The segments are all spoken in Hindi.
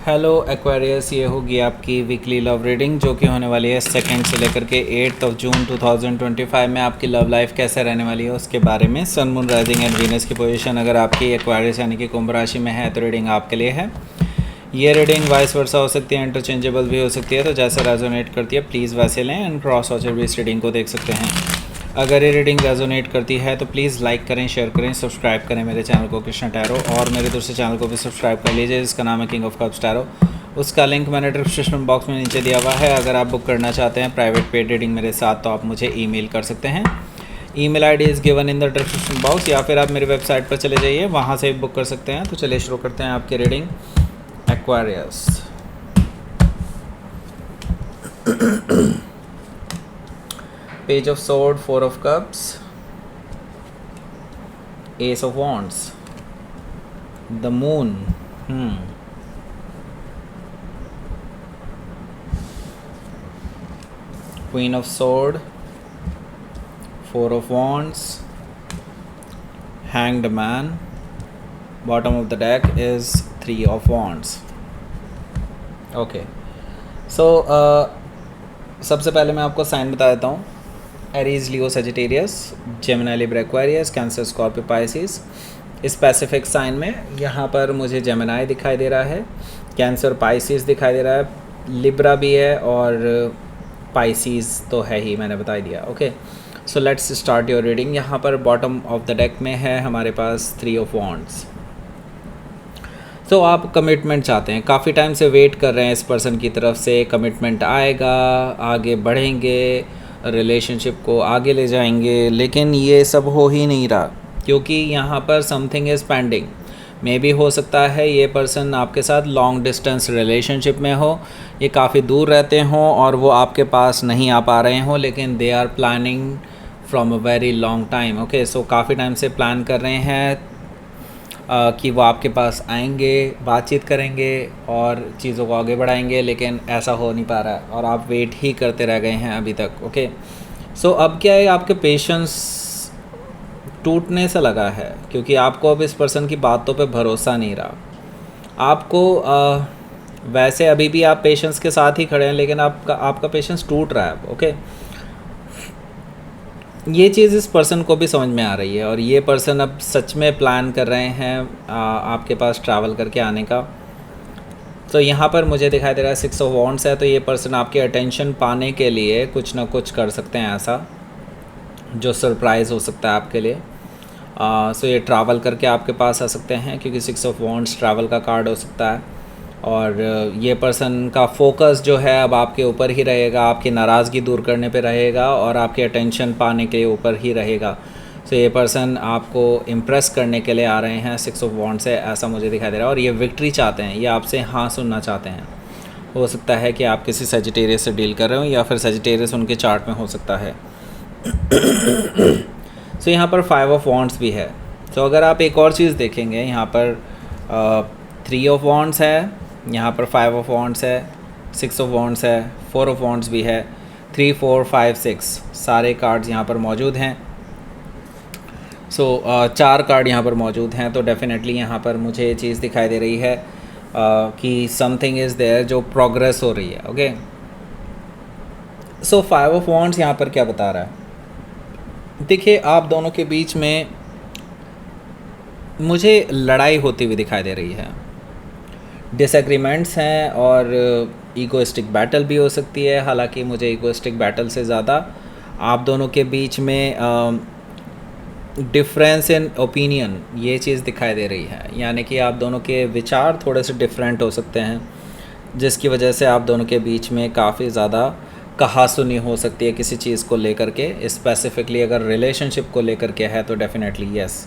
हेलो एक्वेरियस, ये होगी आपकी वीकली लव रीडिंग जो कि होने वाली है 2 से लेकर के 8 जून 2025 में। आपकी लव लाइफ कैसे रहने वाली है उसके बारे में। सन, मून, राइजिंग एंड वीनस की पोजीशन अगर आपकी एक्वेरियस यानी कि कुंभ राशि में है तो रीडिंग आपके लिए है। ये रीडिंग वाइस वर्सा हो सकती है, इंटरचेंजेबल भी हो सकती है, तो जैसे रेजोनेट करती है प्लीज़ वैसे लें एंड क्रॉस वॉचर भी इस रीडिंग को देख सकते हैं। अगर ये रीडिंग रेजोनेट करती है तो प्लीज़ लाइक करें, शेयर करें, सब्सक्राइब करें मेरे चैनल को कृष्णा टैरो, और मेरे दूसरे चैनल को भी सब्सक्राइब कर लीजिए जिसका नाम है किंग ऑफ कप्स टैरो। उसका लिंक मैंने डिस्क्रिप्शन बॉक्स में नीचे दिया हुआ है। अगर आप बुक करना चाहते हैं प्राइवेट पेड रीडिंग मेरे साथ तो आप मुझे ईमेल कर सकते हैं। Email ID is given in the description box, या फिर आप मेरी वेबसाइट पर चले जाइए, वहाँ से बुक कर सकते हैं। तो चलिए शुरू करते हैं आपकी reading Aquarius. Page of Sword, 4 of Cups, Ace of Wands, the Moon, Queen of Sword, 4 of Wands, Hanged Man, bottom of the deck is 3 of Wands. Okay, so सबसे पहले मैं आपको साइन बता देता हूँ। Aries, Leo, Sagittarius, Gemini, Libra, Aquarius, Cancer, Scorpio, Pisces. Specific sign में यहाँ पर मुझे जेमिनी दिखाई दे रहा है, कैंसर, पाइसिस दिखाई दे रहा है, लिब्रा भी है और पाइसिस तो है ही, मैंने बता दिया। Okay, so let's start your reading. यहाँ पर बॉटम ऑफ द डेक में है हमारे पास 3 ऑफ वॉन्ड्स। तो आप कमिटमेंट चाहते हैं, काफ़ी टाइम से वेट कर रहे हैं इस पर्सन की तरफ से, कमिटमेंट आएगा, आगे बढ़ेंगे, रिलेशनशिप को आगे ले जाएंगे, लेकिन ये सब हो ही नहीं रहा क्योंकि यहाँ पर समथिंग इज़ पेंडिंग। मे भी हो सकता है ये पर्सन आपके साथ लॉन्ग डिस्टेंस रिलेशनशिप में हो, ये काफ़ी दूर रहते हों और वो आपके पास नहीं आ पा रहे हों, लेकिन they are planning from a very long time. Okay, so काफ़ी टाइम से प्लान कर रहे हैं कि वो आपके पास आएंगे, बातचीत करेंगे और चीज़ों को आगे बढ़ाएंगे, लेकिन ऐसा हो नहीं पा रहा है और आप वेट ही करते रह गए हैं अभी तक। ओके, सो अब क्या है, आपके पेशेंस टूटने से लगा है क्योंकि आपको अब इस पर्सन की बातों पे भरोसा नहीं रहा। आपको वैसे अभी भी आप पेशेंस के साथ ही खड़े हैं, लेकिन आपका पेशेंस टूट रहा है। ओके, ये चीज़ इस पर्सन को भी समझ में आ रही है और ये पर्सन अब सच में प्लान कर रहे हैं आपके पास ट्रैवल करके आने का। तो यहाँ पर मुझे दिखाई दे रहा है 6 ऑफ वॉन्ड्स है, तो ये पर्सन आपकी अटेंशन पाने के लिए कुछ ना कुछ कर सकते हैं ऐसा जो सरप्राइज़ हो सकता है आपके लिए। सो ये ट्रैवल करके आपके पास आ सकते हैं क्योंकि 6 ऑफ वॉन्ड्स ट्रैवल का कार्ड हो सकता है। और ये पर्सन का फोकस जो है अब आपके ऊपर ही रहेगा, आपकी नाराज़गी दूर करने पे रहेगा और आपके अटेंशन पाने के ऊपर ही रहेगा। सो ये पर्सन आपको इम्प्रेस करने के लिए आ रहे हैं 6 ऑफ वॉन्ड्स से, ऐसा मुझे दिखाई दे रहा है। और ये विक्ट्री चाहते हैं, ये आपसे हाँ सुनना चाहते हैं। हो सकता है कि आप किसी सजिटेरियस से डील कर रहे हो या फिर सजिटेरियस उनके चार्ट में हो सकता है। सो यहाँ पर 5 ऑफ वॉन्ड्स भी है। तो अगर आप एक और चीज़ देखेंगे, यहाँ पर 3 ऑफ वॉन्ड्स है, यहाँ पर 5 ऑफ वॉन्ड्स है, 6 ऑफ वॉन्ड्स है, 4 ऑफ वॉन्ड्स भी है, 3, 4, 5, 6 सारे कार्ड्स यहाँ पर मौजूद हैं। सो 4 कार्ड यहाँ पर मौजूद हैं, तो डेफिनेटली यहाँ पर मुझे ये चीज़ दिखाई दे रही है कि समथिंग इज़ देयर, जो प्रोग्रेस हो रही है। ओके, सो 5 ऑफ वॉन्ड्स यहाँ पर क्या बता रहा है? देखिए, आप दोनों के बीच में मुझे लड़ाई होती हुई दिखाई दे रही है, डिसएग्रीमेंट्स हैं और ईगोइस्टिक बैटल भी हो सकती है। हालांकि मुझे ईगोइस्टिक बैटल से ज़्यादा आप दोनों के बीच में डिफरेंस इन ओपिनियन, ये चीज़ दिखाई दे रही है। यानी कि आप दोनों के विचार थोड़े से डिफरेंट हो सकते हैं, जिसकी वजह से आप दोनों के बीच में काफ़ी ज़्यादा कहासुनी हो सकती है किसी चीज़ को लेकर के। स्पेसिफिकली अगर रिलेशनशिप को लेकर के है तो डेफिनेटली यस,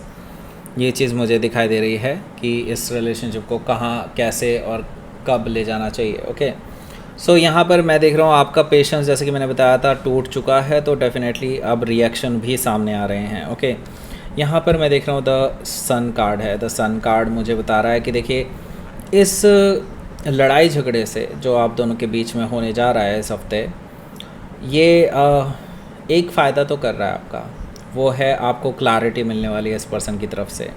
ये चीज़ मुझे दिखाई दे रही है कि इस रिलेशनशिप को कहाँ, कैसे और कब ले जाना चाहिए। ओके, सो यहाँ पर मैं देख रहा हूँ आपका पेशेंस, जैसे कि मैंने बताया था, टूट चुका है, तो डेफिनेटली अब रिएक्शन भी सामने आ रहे हैं। ओके, यहाँ पर मैं देख रहा हूँ द सन कार्ड है। द सन कार्ड मुझे बता रहा है कि देखिए, इस लड़ाई झगड़े से जो आप दोनों के बीच में होने जा रहा है इस हफ्ते, ये एक फ़ायदा तो कर रहा है आपका, वो है आपको क्लैरिटी मिलने वाली है इस पर्सन की तरफ से।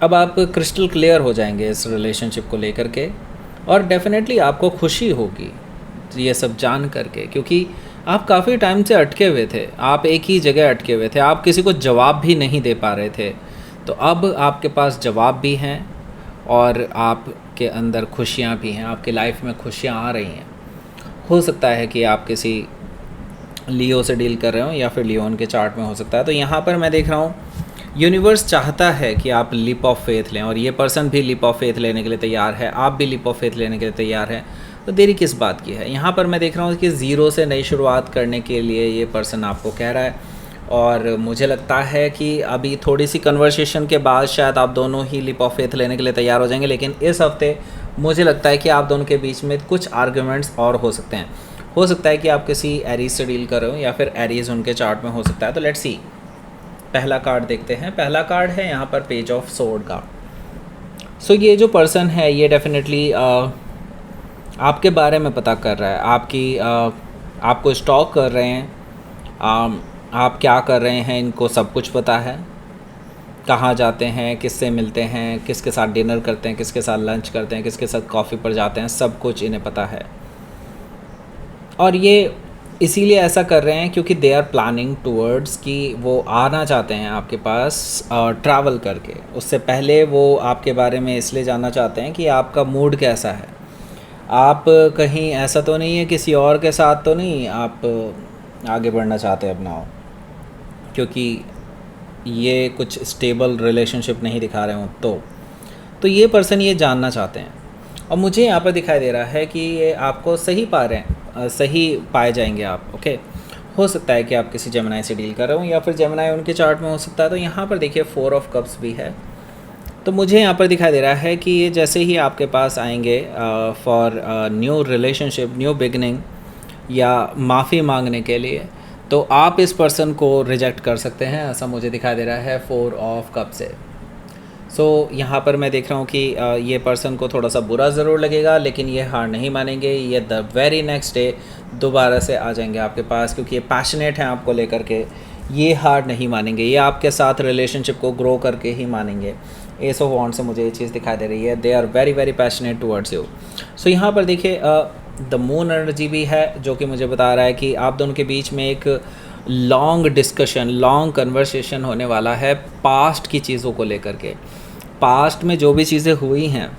अब आप क्रिस्टल क्लियर हो जाएंगे इस रिलेशनशिप को लेकर के, और डेफिनेटली आपको खुशी होगी ये सब जान करके, क्योंकि आप काफ़ी टाइम से अटके हुए थे, आप एक ही जगह अटके हुए थे, आप किसी को जवाब भी नहीं दे पा रहे थे। तो अब आपके पास जवाब भी हैं और आपके अंदर खुशियाँ भी हैं, आपकी लाइफ में खुशियाँ आ रही हैं। हो सकता है कि आप किसी लियो से डील कर रहे हो या फिर लियोन के चार्ट में हो सकता है। तो यहाँ पर मैं देख रहा हूँ यूनिवर्स चाहता है कि आप लीप ऑफ फेथ लें, और ये पर्सन भी लीप ऑफ फेथ लेने के लिए तैयार है, आप भी लीप ऑफ फेथ लेने के लिए तैयार है। तो देरी किस बात की है? यहाँ पर मैं देख रहा हूँ कि ज़ीरो से नई शुरुआत करने के लिए ये पर्सन आपको कह रहा है, और मुझे लगता है कि अभी थोड़ी सी कन्वर्सेशन के बाद शायद आप दोनों ही लीप ऑफ फेथ लेने के लिए तैयार हो जाएंगे। लेकिन इस हफ्ते मुझे लगता है कि आप दोनों के बीच में कुछ आर्ग्यूमेंट्स और हो सकते हैं। हो सकता है कि आप किसी एरीज से डील कर रहे हो या फिर एरीज उनके चार्ट में हो सकता है। तो लेट्स सी, पहला कार्ड देखते हैं। पहला कार्ड है यहाँ पर पेज ऑफ सोर्ड का। सो ये जो पर्सन है ये डेफिनेटली आपके बारे में पता कर रहा है, आपको स्टॉक कर रहे हैं, आप क्या कर रहे हैं इनको सब कुछ पता है, कहाँ जाते हैं, किससे मिलते हैं, किसके साथ डिनर करते हैं, किसके साथ लंच करते हैं, किसके साथ कॉफ़ी पर जाते हैं, सब कुछ इन्हें पता है। और ये इसीलिए ऐसा कर रहे हैं क्योंकि दे आर प्लानिंग टूवर्ड्स कि वो आना चाहते हैं आपके पास ट्रैवल करके। उससे पहले वो आपके बारे में इसलिए जानना चाहते हैं कि आपका मूड कैसा है, आप कहीं ऐसा तो नहीं है किसी और के साथ तो नहीं आप आगे बढ़ना चाहते हैं अपना, क्योंकि ये कुछ स्टेबल रिलेशनशिप नहीं दिखा रहे हो। तो ये पर्सन ये जानना चाहते हैं। और मुझे यहाँ पर दिखाई दे रहा है कि ये आपको सही पा रहे हैं, सही पाए जाएंगे आप। ओके, हो सकता है कि आप किसी जेमिनाई से डील कर रहे हो या फिर जेमिनाई उनके चार्ट में हो सकता है। तो यहाँ पर देखिए 4 ऑफ कप्स भी है। तो मुझे यहाँ पर दिखाई दे रहा है कि ये जैसे ही आपके पास आएंगे for new relationship, new beginning या माफ़ी मांगने के लिए, तो आप इस पर्सन को रिजेक्ट कर सकते हैं, ऐसा मुझे दिखाई दे रहा है 4 ऑफ कप से। सो यहाँ पर मैं देख रहा हूँ कि ये पर्सन को थोड़ा सा बुरा ज़रूर लगेगा, लेकिन ये हार नहीं मानेंगे। ये द वेरी नेक्स्ट डे दोबारा से आ जाएंगे आपके पास, क्योंकि ये पैशनेट हैं आपको लेकर के। ये हार नहीं मानेंगे, ये आपके साथ रिलेशनशिप को ग्रो करके ही मानेंगे। एस ऑफ वॉन्ड से मुझे ये चीज़ दिखाई दे रही है। They are very very passionate towards you. So यहाँ पर देखिए द मून एनर्जी भी है, जो कि मुझे बता रहा है कि आप दोनों के बीच में एक लॉन्ग डिस्कशन, लॉन्ग कन्वर्सेशन होने वाला है पास्ट की चीज़ों को लेकर के। पास्ट में जो भी चीज़ें हुई हैं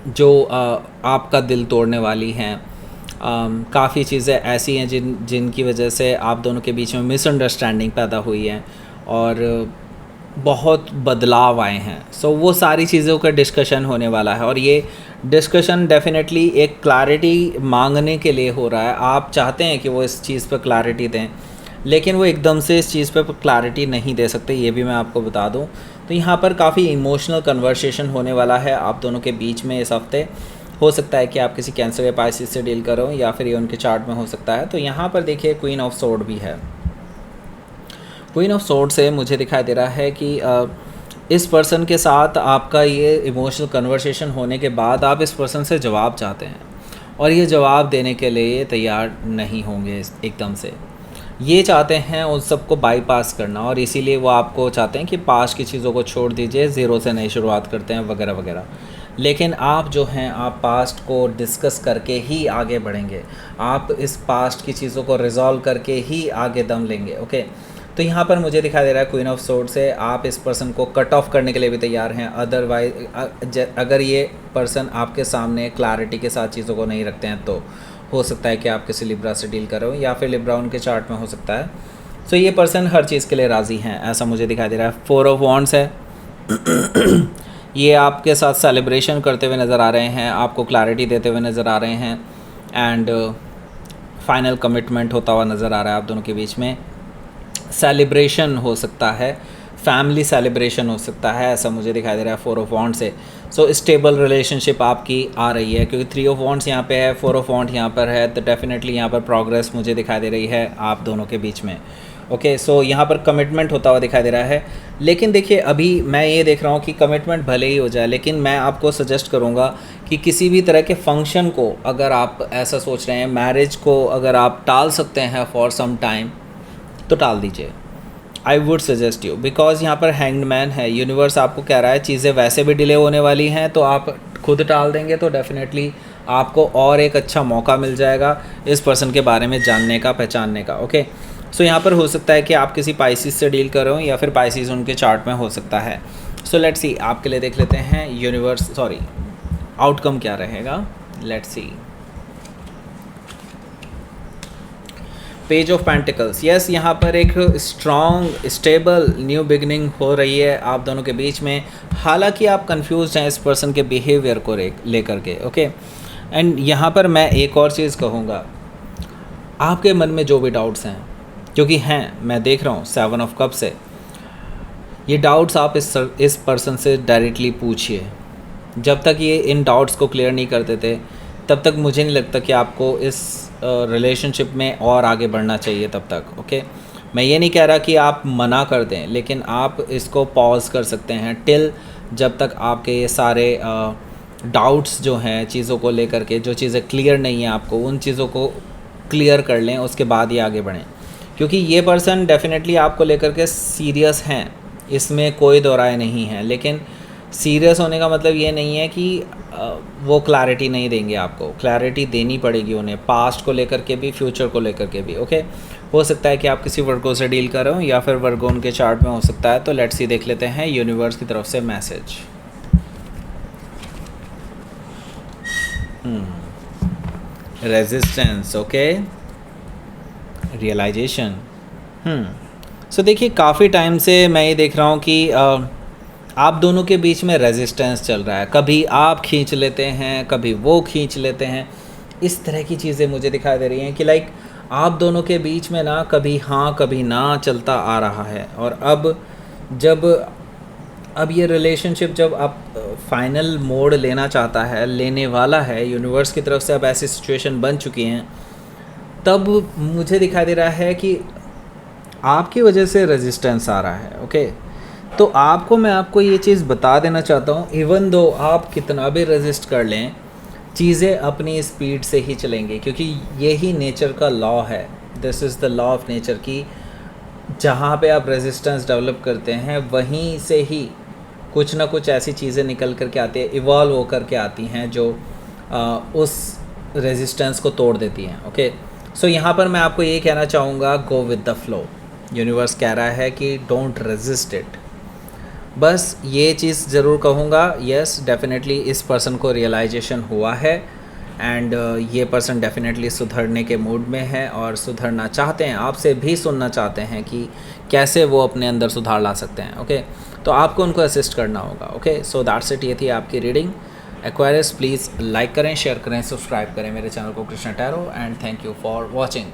जो आपका दिल तोड़ने वाली हैं, काफ़ी चीज़ें ऐसी हैं जिनकी वजह से आप दोनों के बीच में मिसअंडरस्टैंडिंग पैदा हुई है और बहुत बदलाव आए हैं। सो वो सारी चीज़ों का डिस्कशन होने वाला है, और ये डिस्कशन डेफिनेटली एक क्लैरिटी मांगने के लिए हो रहा है। आप चाहते हैं कि वो इस चीज़ पर क्लैरिटी दें, लेकिन वो एकदम से इस चीज़ पर क्लैरिटी नहीं दे सकते, ये भी मैं आपको बता दूं। तो यहाँ पर काफ़ी इमोशनल कन्वर्सेशन होने वाला है आप दोनों के बीच में इस हफ्ते। हो सकता है कि आप किसी कैंसर या पाइसिस से डील करो, या फिर ये उनके चार्ट में हो सकता है। तो यहाँ पर देखिए क्वीन ऑफ सोर्ड भी है। क्वीन ऑफ सोर्ड से मुझे दिखाई दे रहा है कि इस पर्सन के साथ आपका ये इमोशनल कन्वर्सेशन होने के बाद आप इस पर्सन से जवाब चाहते हैं, और ये जवाब देने के लिए तैयार नहीं होंगे एकदम से। ये चाहते हैं उन सबको बाईपास करना, और इसीलिए वो आपको चाहते हैं कि पास्ट की चीज़ों को छोड़ दीजिए, ज़ीरो से नई शुरुआत करते हैं वगैरह वगैरह। लेकिन आप जो हैं, आप पास्ट को डिस्कस करके ही आगे बढ़ेंगे, आप इस पास्ट की चीज़ों को रिजॉल्व करके ही आगे दम लेंगे। ओके, तो यहाँ पर मुझे दिखाई दे रहा है क्वीन ऑफ सोर्ड से आप इस पर्सन को कट ऑफ करने के लिए भी तैयार हैं। अदरवाइज अगर ये पर्सन आपके सामने क्लैरिटी के साथ चीज़ों को नहीं रखते हैं, तो हो सकता है कि आप किसी लिब्रा से डील कर रहे हो, या फिर लिब्रा उनके चार्ट में हो सकता है। सो ये पर्सन हर चीज़ के लिए राज़ी हैं, ऐसा मुझे दिखाई दे रहा है। 4 ऑफ वॉन्ड्स है। ये आपके साथ सेलिब्रेशन करते हुए नज़र आ रहे हैं, आपको क्लैरिटी देते हुए नज़र आ रहे हैं, एंड फाइनल कमिटमेंट होता हुआ नज़र आ रहा है आप दोनों के बीच में। सेलिब्रेशन हो सकता है, फैमिली सेलिब्रेशन हो सकता है, ऐसा मुझे दिखाई दे रहा है 4 ऑफ वॉन्ड से। सो स्टेबल रिलेशनशिप आपकी आ रही है, क्योंकि 3 ऑफ वॉन्ड्स यहाँ पे है, 4 ऑफ वॉन्ड यहाँ पर है, तो डेफिनेटली यहाँ पर प्रोग्रेस मुझे दिखाई दे रही है आप दोनों के बीच में। ओके, सो यहाँ पर कमिटमेंट होता हुआ दिखाई दे रहा है। लेकिन देखिए अभी मैं ये देख रहा हूँ कि कमिटमेंट भले ही हो जाए, लेकिन मैं आपको सजेस्ट करूँगा कि किसी भी तरह के फंक्शन को, अगर आप ऐसा सोच रहे हैं, मैरिज को अगर आप टाल सकते हैं फॉर सम टाइम, तो टाल दीजिए। I would suggest you, because यहाँ पर हैंग्ड मैन है। यूनिवर्स आपको कह रहा है चीज़ें वैसे भी डिले होने वाली हैं, तो आप खुद टाल देंगे तो डेफिनेटली आपको और एक अच्छा मौका मिल जाएगा इस पर्सन के बारे में जानने का, पहचानने का। ओके, सो यहाँ पर हो सकता है कि आप किसी पाइसिस से डील कर रहे हो या फिर पाइसिस उनके चार्ट में हो सकता है। सो लेट्स सी, आपके लिए देख लेते हैं आउटकम क्या रहेगा। Let's see, page of pentacles. Yes, यहाँ पर एक स्ट्रॉन्ग स्टेबल न्यू बिगनिंग हो रही है आप दोनों के बीच में। हालांकि आप कंफ्यूज हैं इस पर्सन के बिहेवियर को लेकर के। ओके, एंड यहाँ पर मैं एक और चीज़ कहूँगा, आपके मन में जो भी डाउट्स हैं, क्योंकि हैं, मैं देख रहा हूँ 7 ऑफ कप से, ये डाउट्स आप इस पर्सन से डायरेक्टली पूछिए। जब तक ये इन डाउट्स को क्लियर नहीं करते थे तब तक मुझे नहीं लगता कि आपको इस रिलेशनशिप में और आगे बढ़ना चाहिए तब तक। ओके, मैं ये नहीं कह रहा कि आप मना कर दें, लेकिन आप इसको पॉज कर सकते हैं टिल जब तक आपके ये सारे डाउट्स जो हैं चीज़ों को लेकर के, जो चीज़ें क्लियर नहीं हैं आपको, उन चीज़ों को क्लियर कर लें, उसके बाद ही आगे बढ़ें। क्योंकि ये पर्सन डेफिनेटली आपको लेकर के सीरियस हैं, इसमें कोई दो राय नहीं है। लेकिन सीरियस होने का मतलब ये नहीं है कि वो क्लैरिटी नहीं देंगे आपको, क्लैरिटी देनी पड़ेगी उन्हें, पास्ट को लेकर के भी, फ्यूचर को लेकर के भी। ओके, हो सकता है कि आप किसी वर्गो से डील कर रहे हो या फिर वर्गो उनके चार्ट में हो सकता है। तो लेट्स सी, देख लेते हैं यूनिवर्स की तरफ से message. Resistance, okay, realisation. So देखिए, काफ़ी टाइम से मैं ये देख रहा हूँ कि आप दोनों के बीच में रेजिस्टेंस चल रहा है। कभी आप खींच लेते हैं, कभी वो खींच लेते हैं। इस तरह की चीज़ें मुझे दिखाई दे रही हैं कि लाइक आप दोनों के बीच में ना कभी हाँ कभी ना चलता आ रहा है। और अब ये रिलेशनशिप जब आप फाइनल मोड लेना चाहता है, लेने वाला है, यूनिवर्स की तरफ से अब ऐसी सिचुएशन बन चुकी हैं, तब मुझे दिखाई दे रहा है कि आपकी वजह से रेजिस्टेंस आ रहा है। ओके, तो मैं आपको ये चीज़ बता देना चाहता हूँ, इवन दो आप कितना भी रेजिस्ट कर लें, चीज़ें अपनी स्पीड से ही चलेंगी, क्योंकि यही नेचर का लॉ है। This is the law of nature की जहाँ पे आप रेजिस्टेंस डेवलप करते हैं वहीं से ही कुछ ना कुछ ऐसी चीज़ें निकल कर के आती है, इवॉल्व होकर के आती हैं जो उस रेजिस्टेंस को तोड़ देती हैं। ओके, सो यहाँ पर मैं आपको ये कहना चाहूँगा, go with the flow. Universe कह रहा है कि डोंट रेजिस्ट इट। बस ये चीज़ ज़रूर कहूँगा, यस डेफिनेटली इस पर्सन को रियलाइजेशन हुआ है एंड ये पर्सन डेफिनेटली सुधरने के मूड में है और सुधरना चाहते हैं, आपसे भी सुनना चाहते हैं कि कैसे वो अपने अंदर सुधार ला सकते हैं। ओके, तो आपको उनको असिस्ट करना होगा। ओके, सो दैट्स इट, ये थी आपकी रीडिंग। एक्वायरियस प्लीज़ लाइक करें, शेयर करें, सब्सक्राइब करें मेरे चैनल को Krishna tarot, and thank you for watching.